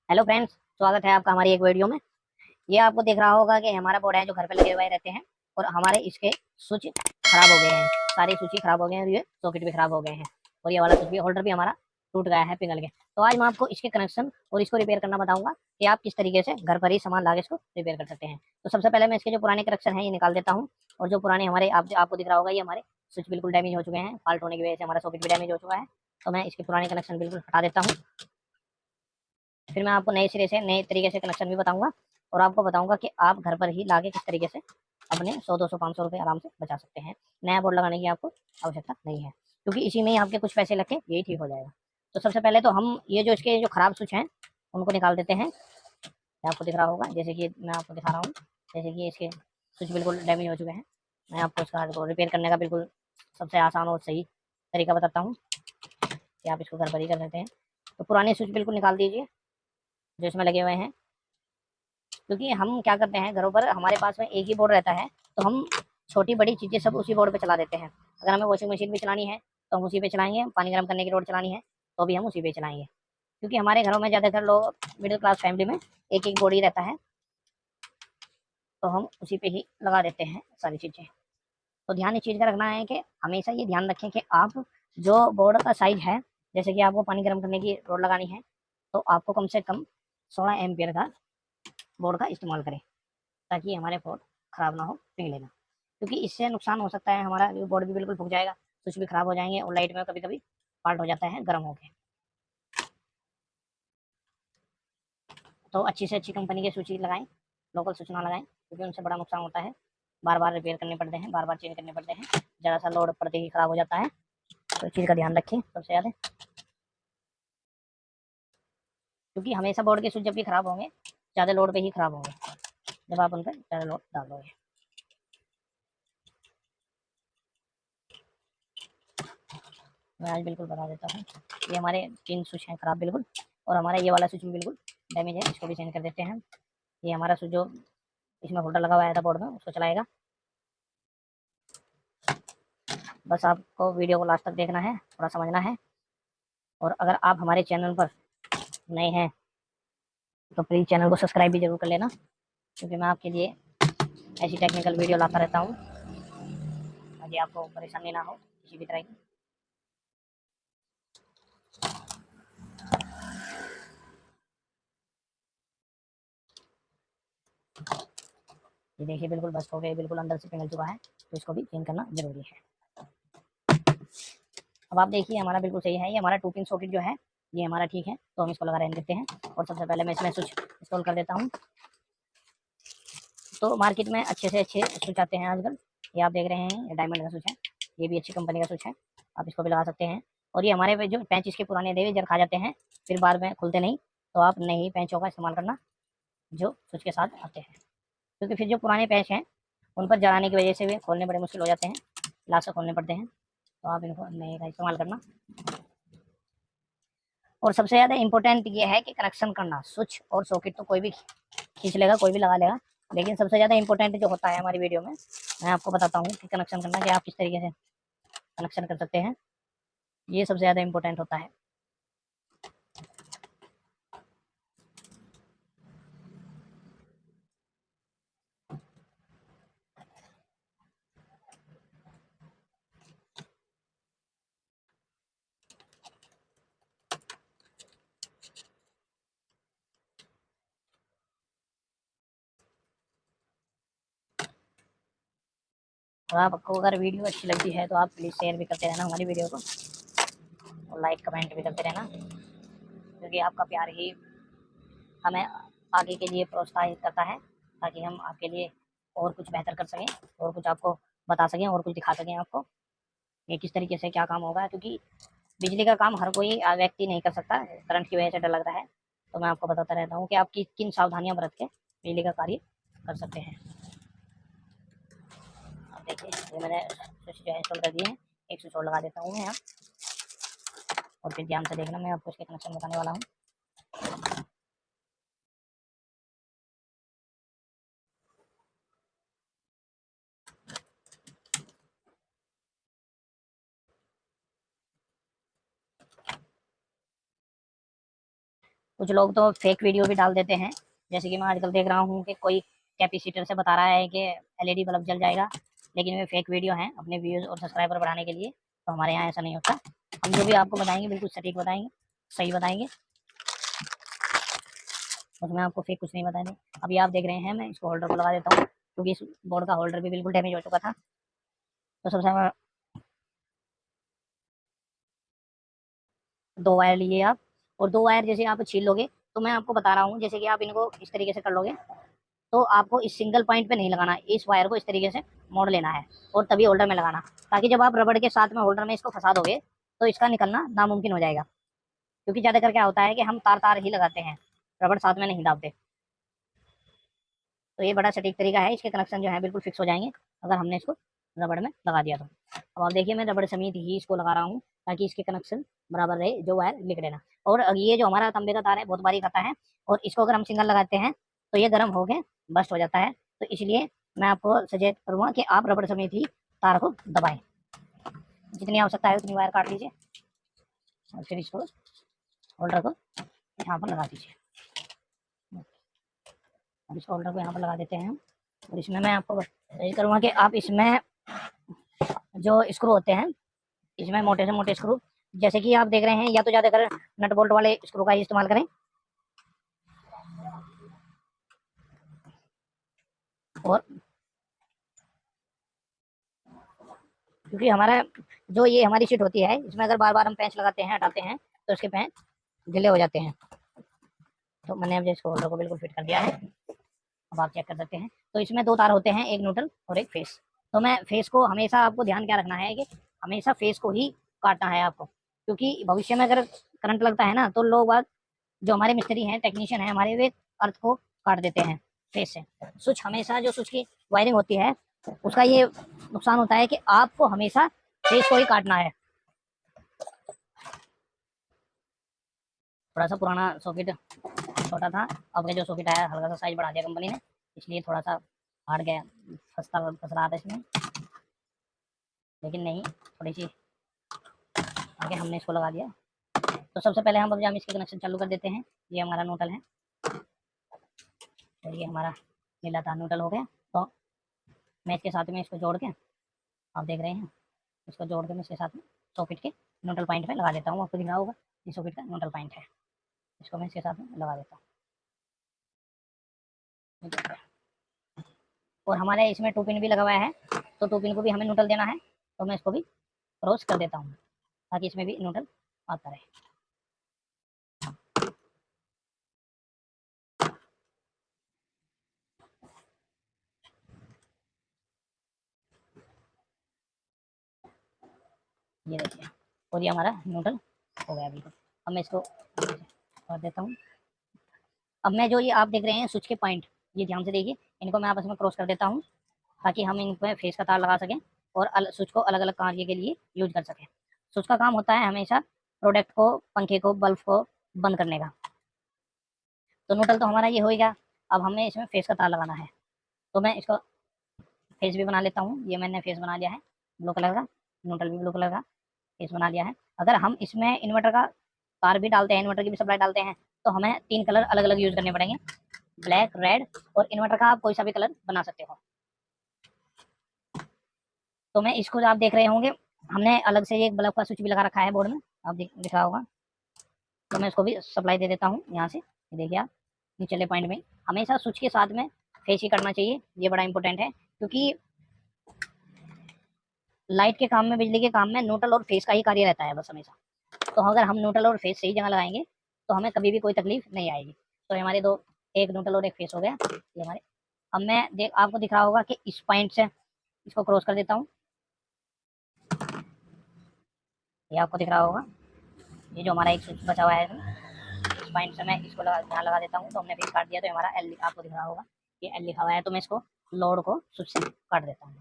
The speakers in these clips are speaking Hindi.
हेलो फ्रेंड्स, स्वागत है आपका हमारी एक वीडियो में। ये आपको दिख रहा होगा कि हमारा बोर्ड है जो घर पे लगे हुए रहते हैं और हमारे इसके स्विच खराब हो गए हैं। सारे स्विच ही खराब हो गए हैं और ये सॉकेट भी खराब हो गए हैं और ये वाला स्विच भी होल्डर भी हमारा टूट गया है पिघल के। तो आज मैं आपको इसके कनेक्शन और इसको रिपेयर करना बताऊंगा कि आप किस तरीके से घर पर ही सामान लाके इसको रिपेयर कर सकते हैं। तो सबसे पहले मैं इसके जो पुराने कनेक्शन है ये निकाल देता हूँ। और जो पुराने हमारे आपको दिख रहा होगा ये हमारे स्विच बिल्कुल डैमेज हो चुके हैं, फॉल्ट होने की वजह से हमारा सॉकेट भी डैमेज हो चुका है। तो मैं इसके पुराने कनेक्शन बिल्कुल हटा देता हूँ। फिर मैं आपको नए सिरे से नए तरीके से कनेक्शन भी बताऊंगा और आपको बताऊंगा कि आप घर पर ही लाके किस तरीके से अपने 100 200 500 रुपये आराम से बचा सकते हैं। नया बोर्ड लगाने की आपको आवश्यकता नहीं है क्योंकि इसी में ही आपके कुछ पैसे लगे यही ठीक हो जाएगा। तो सबसे पहले तो हम ये जो इसके जो खराब स्विच हैं उनको निकाल देते हैं। ये आपको दिख रहा होगा, जैसे कि मैं आपको दिखा रहा हूँ, जैसे कि इसके स्विच बिल्कुल डैमेज हो चुके हैं। मैं आपको इसका रिपेयर करने का बिल्कुल सबसे आसान और सही तरीका बताता हूँ कि आप इसको घर पर ही कर सकते हैं। तो पुराने स्विच बिल्कुल निकाल दीजिए जो इसमें लगे हुए हैं, क्योंकि हम क्या करते हैं घरों पर हमारे पास में एक ही बोर्ड रहता है तो हम छोटी बड़ी चीज़ें सब उसी बोर्ड पे चला देते हैं। अगर हमें वॉशिंग मशीन भी चलानी है तो हम उसी पे चलाएंगे, पानी गर्म करने की रोड चलानी है तो भी हम उसी पे चलाएंगे, क्योंकि हमारे घरों में ज़्यादातर लोग मिडिल क्लास फैमिली में एक एक बोर्ड ही रहता है तो हम उसी पे ही लगा देते हैं सारी चीज़ें। तो ध्यान इस चीज़ का रखना है कि हमेशा ये ध्यान रखें कि आप जो बोर्ड का साइज है, जैसे कि आपको पानी गर्म करने की रोड लगानी है तो आपको कम से कम 16 एम्पियर का बोर्ड का इस्तेमाल करें ताकि हमारे बोर्ड खराब ना हो पिघलेगा, क्योंकि इससे नुकसान हो सकता है, हमारा बोर्ड भी बिल्कुल फूक जाएगा, स्विच भी खराब हो जाएंगे और लाइट में कभी कभी फॉल्ट हो जाता है गर्म होकर। तो अच्छी से अच्छी कंपनी के स्विच लगाएं, लोकल स्विच ना लगाएं क्योंकि उनसे बड़ा नुकसान होता है। बार बार रिपेयर करने पड़ते हैं, बार बार चेंज करने पड़ते हैं, ज़रा सा लोड पड़ते ही खराब हो जाता है। तो इस चीज़ का ध्यान रखें सबसे ज़्यादा, क्योंकि हमेशा बोर्ड के स्विच जब भी खराब होंगे ज़्यादा लोड पे ही खराब होंगे जब आप उन पर ज़्यादा लोड डाल दोगे। मैं आज बिल्कुल बता देता हूँ। ये हमारे 3 स्विच हैं खराब बिल्कुल और हमारा ये वाला स्विच भी बिल्कुल डैमेज है, इसको भी चेंज कर देते हैं। ये हमारा स्विच जो इसमें होल्डर लगा हुआ था बोर्ड में उसको चलाएगा। बस आपको वीडियो को लास्ट तक देखना है, थोड़ा समझना है। और अगर आप हमारे चैनल पर नए हैं तो प्लीज़ चैनल को सब्सक्राइब भी जरूर कर लेना, क्योंकि मैं आपके लिए ऐसी टेक्निकल वीडियो लाता रहता हूँ ताकि आपको परेशानी ना हो किसी भी तरह की। ये देखिए बिल्कुल बस्ट हो गया, बिल्कुल अंदर से पिघल चुका है तो इसको भी चेंज करना जरूरी है। अब आप देखिए हमारा बिल्कुल सही है, ये हमारा 2 पिन सॉकेट जो है ये हमारा ठीक है। तो हम इसको लगा रहने देते हैं और सबसे पहले मैं इसमें स्विच इंस्टॉल कर देता हूँ। तो मार्केट में अच्छे से अच्छे स्विच आते हैं आजकल, ये आप देख रहे हैं, ये डायमंड का स्विच है, ये भी अच्छी कंपनी का स्विच है, आप इसको भी लगा सकते हैं। और ये हमारे पे जो पैंच इसके पुराने देवे जर खा जाते हैं फिर बाद में खुलते नहीं, तो आप नई पैंचों का इस्तेमाल करना जो स्विच के साथ आते हैं, क्योंकि फिर जो पुराने पैंच हैं उन पर जलाने की वजह से वे खोलने बड़े मुश्किल हो जाते हैं, लास्ट से खोलने पड़ते हैं। तो आप इनको नए का इस्तेमाल करना। और सबसे ज़्यादा इंपॉर्टेंट ये है कि कनेक्शन करना, स्विच और सॉकेट तो कोई भी खींच लेगा, कोई भी लगा लेगा, लेकिन सबसे ज़्यादा इंपॉर्टेंट जो होता है हमारी वीडियो में मैं आपको बताता हूँ कि कनेक्शन करना, कि आप किस तरीके से कनेक्शन कर सकते हैं, ये सबसे ज़्यादा इंपॉर्टेंट होता है। और आपको अगर वीडियो अच्छी लगती है तो आप प्लीज़ शेयर भी करते रहना हमारी वीडियो को और लाइक कमेंट भी करते रहना, क्योंकि आपका प्यार ही हमें आगे के लिए प्रोत्साहित करता है ताकि हम आपके लिए और कुछ बेहतर कर सकें और कुछ आपको बता सकें और कुछ दिखा सकें आपको ये किस तरीके से क्या काम होगा, क्योंकि बिजली का काम हर कोई व्यक्ति नहीं कर सकता, करंट की वजह से डर लगता है। तो मैं आपको बताता रहता हूँ कि आप किन सावधानियां बरत के बिजली का कार्य कर सकते हैं। अब देखिए ये मैंने स्विच जो है इंस्टॉल कर दिए हैं, एक स्विच और लगा देता हूँ मैं यहाँ, और फिर ध्यान से देखना, मैं आपको इसके कनेक्शन बताने वाला हूँ। कुछ लोग तो फेक वीडियो भी डाल देते हैं, जैसे कि मैं आजकल देख रहा हूँ कि कोई कैपेसिटर से बता रहा है कि एलईडी बल्ब जल जाएगा, लेकिन वे फेक वीडियो हैं अपने व्यूज़ और सब्सक्राइबर बढ़ाने के लिए। तो हमारे यहाँ ऐसा नहीं होता, हम जो भी आपको बताएंगे बिल्कुल सटीक बताएंगे, सही बताएंगे, उसमें आपको फेक कुछ नहीं बताएंगे। अभी आप देख रहे हैं, मैं इसको होल्डर को लगा देता हूँ क्योंकि इस बोर्ड का होल्डर भी बिल्कुल डैमेज हो चुका था। तो सबसे 2 वायर लिए आप, और 2 वायर जैसे आप छील लोगे, तो मैं आपको बता रहा हूँ जैसे कि आप इनको इस तरीके से कर लोगे, तो आपको इस सिंगल पॉइंट पे नहीं लगाना, इस वायर को इस तरीके से मोड़ लेना है और तभी होल्डर में लगाना, ताकि जब आप रबड़ के साथ में होल्डर में इसको फंसा दोगे तो इसका निकलना नामुमकिन हो जाएगा। क्योंकि ज़्यादातर क्या होता है कि हम तार तार ही लगाते हैं, रबड़ साथ में नहीं दाबते। तो ये बड़ा सटीक तरीका है, इसके कनेक्शन जो है बिल्कुल फिक्स हो जाएंगे अगर हमने इसको रबड़ में लगा दिया तो। अब आप देखिए, मैं रबड़ समेत ही इसको लगा रहा हूँ ताकि इसके कनेक्शन बराबर रहे, जो वायर लिख लेना। और ये जो हमारा तांबे का तार है बहुत बारीक आता है, और इसको अगर हम सिंगल लगाते हैं तो ये गर्म होकर बस्ट हो जाता है। तो इसलिए मैं आपको सजेस्ट करूँगा कि आप रबड़ समेत ही तार को दबाएं, जितनी आवश्यकता है उतनी वायर काट लीजिए और फिर इसको होल्डर को यहाँ पर लगा दीजिए। अब इस होल्डर को यहाँ पर लगा देते हैं, और इसमें मैं आपको यही करूँगा कि आप इसमें जो स्क्रू होते हैं, इसमें मोटे से मोटे स्क्रू, जैसे कि आप देख रहे हैं, या तो ज़्यादातर नट बोल्ट वाले स्क्रू का ही इस्तेमाल करें। और क्योंकि हमारा जो ये हमारी शीट होती है, इसमें अगर बार बार हम पेंच लगाते हैं, हटाते हैं, तो इसके पेंच ढीले हो जाते हैं। तो मैंने अब इसको होल्डर को बिल्कुल फिट कर दिया है, अब आप चेक कर सकते हैं। तो इसमें 2 तार होते हैं, एक न्यूट्रल और एक फेस। तो मैं फेस को हमेशा, आपको ध्यान क्या रखना है कि हमेशा फेस को ही काटना है आपको, क्योंकि भविष्य में अगर करंट लगता है ना, तो लोग बात जो हमारे मिस्त्री हैं, टेक्नीशियन हैं हमारे, वे अर्थ को काट देते हैं फेस से। स्विच हमेशा, जो स्विच की वायरिंग होती है, उसका ये नुकसान होता है कि आपको हमेशा फेस को ही काटना है। थोड़ा सा पुराना सॉकेट छोटा था, अब जो सॉकेट आया हल्का सा साइज बढ़ा दिया कंपनी ने, इसलिए थोड़ा सा हार्ड गया, फंस रहा था इसमें, लेकिन नहीं, थोड़ी सी आगे हमने इसको लगा दिया। तो सबसे पहले हम इसके कनेक्शन चालू कर देते हैं। ये हमारा नोटल है, और ये हमारा नीला तार नोटल हो गया। तो मैं इसके साथ में इसको जोड़ के, आप देख रहे हैं, इसको जोड़ के मैं इसके साथ में सॉकेट के न्यूट्रल पॉइंट पे लगा देता हूँ। आपको दिख रहा होगा ये सॉकेट का न्यूट्रल पॉइंट है, इसको मैं इसके साथ में लगा देता हूँ। और हमारे इसमें 2 पिन भी लगा हुआ है, तो 2 पिन को भी हमें न्यूट्रल देना है, तो मैं इसको भी क्रॉस कर देता हूँ ताकि इसमें भी न्यूट्रल आता रहे। ये देखिए, और ये हमारा न्यूट्रल हो गया बिल्कुल। अब मैं इसको कर देता हूँ। अब मैं जो ये आप देख रहे हैं स्विच के पॉइंट, ये ध्यान से देखिए, इनको मैं आपस में क्रॉस कर देता हूँ ताकि हम इन पर फेस का तार लगा सकें और स्विच को अलग अलग कार्य के लिए यूज कर सकें। स्विच का काम होता है हमेशा प्रोडक्ट को, पंखे को, बल्ब को बंद करने का। तो न्यूट्रल तो हमारा ये हो गया। अब हमें इसमें फेस का तार लगाना है, तो मैं इसको फेस भी बना लेता हूँ। ये मैंने फेस बना लिया है ब्लू कलर का, न्यूट्रल भी ब्लू कलर का फेस बना लिया है। अगर हम इसमें इन्वर्टर का तार भी डालते हैं, इन्वर्टर की भी सप्लाई डालते हैं, तो हमें 3 कलर अलग अलग यूज करने पड़ेंगे, ब्लैक, रेड, और इन्वर्टर का आप कोई सा भी कलर बना सकते हो। तो मैं इसको, आप देख रहे होंगे, हमने अलग से एक बल्ब का स्विच भी लगा रखा है बोर्ड में, आप दिख रहा होगा। तो मैं इसको भी सप्लाई दे देता हूँ यहाँ से। देखिए आप निचले पॉइंट में हमेशा स्विच के साथ में फेस ही करना चाहिए, ये बड़ा इंपॉर्टेंट है, क्योंकि लाइट के काम में, बिजली के काम में न्यूट्रल और फेस का ही कार्य रहता है बस हमेशा। तो अगर हम न्यूट्रल और फेस सही जगह लगाएंगे तो हमें कभी भी कोई तकलीफ नहीं आएगी। तो हमारे 2, एक न्यूट्रल और एक फेस हो गया ये हमारे। अब मैं आपको दिख रहा होगा कि इस पॉइंट से इसको क्रॉस कर देता हूँ, ये आपको दिख रहा होगा। ये जो हमारा एक स्विच बचा हुआ है, इस पॉइंट से मैं इसको यहाँ लगा देता हूँ, तो हमने फेस काट दिया। तो हमारा एल आपको दिख रहा होगा, ये एल लिखा हुआ है। तो मैं इसको लोड को स्विच से काट देता हूँ।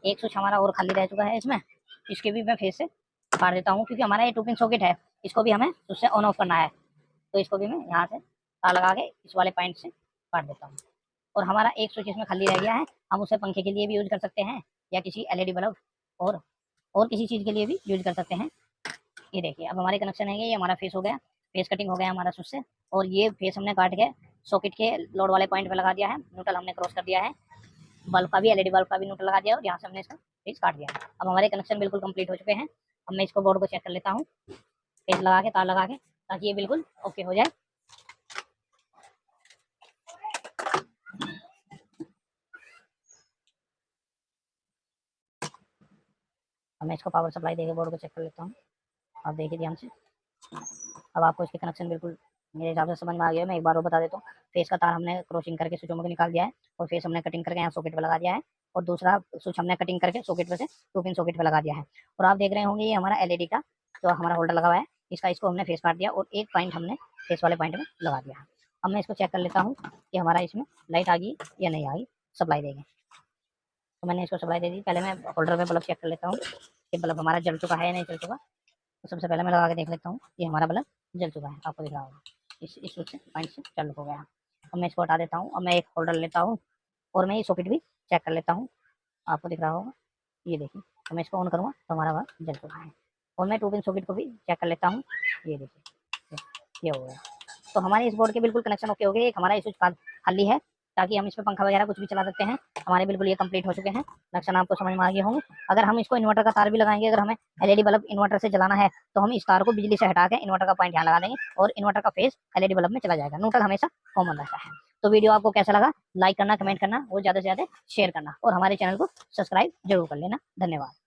एक स्विच हमारा और खाली रह चुका है इसमें, इसके भी मैं फेस से काट देता हूँ, क्योंकि हमारा ये 2 पिन सॉकेट है, इसको भी हमें उससे ऑन ऑफ करना है। तो इसको भी मैं यहाँ से तार लगा के इस वाले पॉइंट से काट देता हूँ। और हमारा एक स्विच इसमें खाली रह गया है, हम उसे पंखे के लिए भी यूज कर सकते हैं, या किसी एलईडी बल्ब और और किसी चीज़ के लिए भी यूज कर सकते हैं। ये देखिए अब हमारे कनेक्शन है, ये हमारा फेस हो गया, फेस कटिंग हो गया हमारा स्विच से। और ये फेस हमने काट के सॉकेट के लोड वाले पॉइंट पे लगा दिया है, न्यूट्रल हमने क्रॉस कर दिया है, बल्ब का भी एलईडी बल्ब का भी न्यूट्रल लगा दिया और यहाँ से हमने इसका फेस काट दिया है। अब हमारे कनेक्शन बिल्कुल कंप्लीट हो चुके हैं। अब मैं इसको बोर्ड को चेक कर लेता हूँ फेस लगा के, तार लगा के, ताकि ये बिल्कुल ओके हो जाए। अब मैं इसको पावर सप्लाई देके बोर्ड को चेक कर लेता हूँ। आप देखिए ध्यान से, अब आपको इसके कनेक्शन बिल्कुल मेरे हिसाब से समझ में आ गया है। मैं एक बार और बता देता हूँ, फेस का तार हमने क्रॉसिंग करके स्विचों में निकाल दिया है और फेस हमने कटिंग करके यहाँ सॉकेट पे लगा दिया है, और दूसरा स्विच हमने कटिंग करके सॉकेट पे से 2 पिन सॉकेट पे लगा दिया है। और आप देख रहे होंगे ये हमारा एलईडी का जो हमारा होल्डर लगा हुआ है, इसको हमने फेस काट दिया और एक पॉइंट हमने फेस वाले पॉइंट में लगा दिया है। अब मैं इसको चेक कर लेता हूँ कि हमारा इसमें लाइट आ गई या नहीं आ गई, सप्लाई देंगे। तो मैंने इसको सप्लाई दे दी। पहले मैं होल्डर में बल्ब चेक कर लेता हूँ कि बल्ब हमारा जल चुका है या नहीं जल चुका। तो सबसे पहले मैं लगा के देख लेता हूँ कि हमारा बल्ब जल चुका है, आपको दिख रहा होगा इस स्विच से पॉइंट से चालू हो गया। अब मैं इसको हटा देता हूँ। अब मैं एक होल्डर लेता हूँ और मैं ये सॉकेट भी चेक कर लेता हूँ, आपको दिख रहा होगा, ये देखिए। तो मैं इसको ऑन करूँगा तो हमारा बल्ब जल चुका है। और मैं 2 पिन सॉकेट को भी चेक कर लेता हूँ, ये देखिए ये हो गया। तो हमारे इस बोर्ड के बिल्कुल कनेक्शन ओके हो गए। एक हमारा स्विच खाली है, ताकि हम इसमें पंखा वगैरह कुछ भी चला सकते हैं। हमारे बिल्कुल ये कंप्लीट हो चुके हैं, कनेक्शन आपको समझ में आ गए होंगे। अगर हम इसको इन्वर्टर का तार भी लगाएंगे, अगर हमें एलईडी बल्ब इन्वर्टर से जलाना है तो हम इस तार को बिजली से हटा के इन्वर्टर का पॉइंट यहाँ लगा देंगे और इन्वर्टर का फेस एलईडी बल्ब में चला जाएगा। न्यूट्रल हमेशा कॉमन रहता है। तो वीडियो आपको कैसा लगा, लाइक करना, कमेंट करना और ज़्यादा से ज़्यादा शेयर करना, और हमारे चैनल को सब्सक्राइब जरूर कर लेना। धन्यवाद।